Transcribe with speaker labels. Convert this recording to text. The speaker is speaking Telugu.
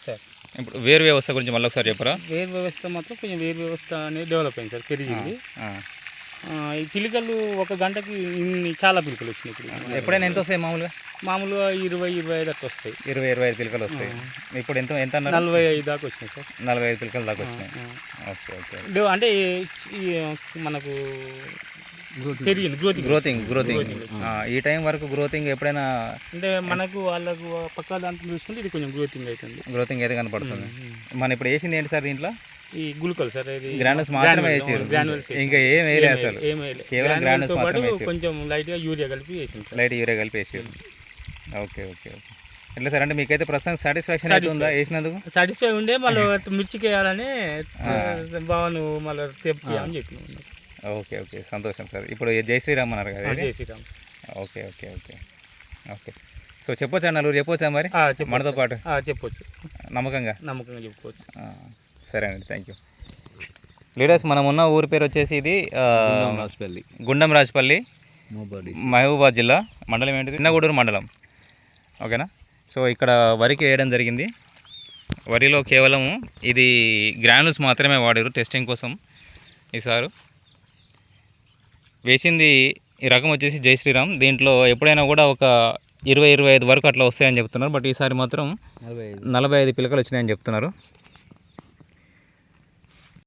Speaker 1: సార్.
Speaker 2: ఇప్పుడు వేరు వ్యవస్థ గురించి మళ్ళీ ఒకసారి చెప్పరా?
Speaker 1: వేరు వ్యవస్థ మాత్రం కొంచెం వేరు వ్యవస్థ అనేది డెవలప్ అయింది సార్, పెరిగింది. ఈ పిలికలు ఒక గంటకి చాలా పిలికలు వచ్చినాయి ఇప్పుడు.
Speaker 2: ఎప్పుడైనా ఎంత వస్తాయి
Speaker 1: మామూలుగా 20-25 అట్లా వస్తాయి.
Speaker 2: 20-25 పిలకలు వస్తాయి. ఇప్పుడు ఎంత ఎంత
Speaker 1: 45 దాకా వచ్చినాయి సార్.
Speaker 2: 45 పిలకలు దాకా వచ్చినాయి. Okay okay.
Speaker 1: అంటే మనకు పెరిగింది
Speaker 2: గ్రోతింగ్. ఈ టైం వరకు గ్రోతింగ్ ఎప్పుడైనా
Speaker 1: అంటే మనకు వాళ్ళకు పక్క దాంట్లో చూసుకుంటే ఇది కొంచెం గ్రోతింగ్
Speaker 2: అయితే కనపడుతుంది. మనం ఇప్పుడు వేసింది ఏంటి సార్ దీంట్లో?
Speaker 1: ఈ గుళికలు సార్,
Speaker 2: గ్రానుల్స్ మాత్రమే వేసారు, ఇంకా ఏం వేయలేదు అసలు, కేవలం గ్రానుల్స్ మాత్రమే
Speaker 1: కొంచెం లైట్గా యూరియా కలిపి వేసారు.
Speaker 2: Okay okay okay. ఎట్లా సార్, అంటే మీకైతే ప్రస్తుతం సాటిస్ఫాక్షన్ అయితే ఉందా వేసినందుకు?
Speaker 1: సాటిస్ఫై ఉండే మళ్ళీ మిర్చికి వేయాలని బావను మళ్ళీ తెప్పి అని చెప్పిన.
Speaker 2: ఓకే ఓకే, సంతోషం సార్. ఇప్పుడు జై శ్రీరామ్ అన్నారు కదా?
Speaker 1: జై Shriram.
Speaker 2: Okay okay okay okay. So చెప్పొచ్చా నలుగురు, చెప్పొచ్చా మరి మనతో పాటు?
Speaker 1: చెప్పొచ్చు, నమ్మకంగా చెప్పుకోవచ్చు.
Speaker 2: సరే అండి, థ్యాంక్ యూ. లీడర్స్, మనం ఉన్న ఊరి పేరు వచ్చేసి ఇది గుండం రాజపల్లి, మహబూబాద్ జిల్లా, మండలం ఏంటిది? చిన్నగూడూరు మండలం. ఓకేనా? సో ఇక్కడ వరికి వేయడం జరిగింది. వరిలో కేవలం ఇది గ్రానుల్స్ మాత్రమే వాడారు టెస్టింగ్ కోసం. ఈసారి వేసింది ఈ రకం వచ్చేసి జై శ్రీరామ్. దీంట్లో ఎప్పుడైనా కూడా ఒక 20-25 వరకు అట్లా వస్తాయని చెప్తున్నారు. బట్ ఈసారి మాత్రం 45 పిలకలు వచ్చినాయని చెప్తున్నారు.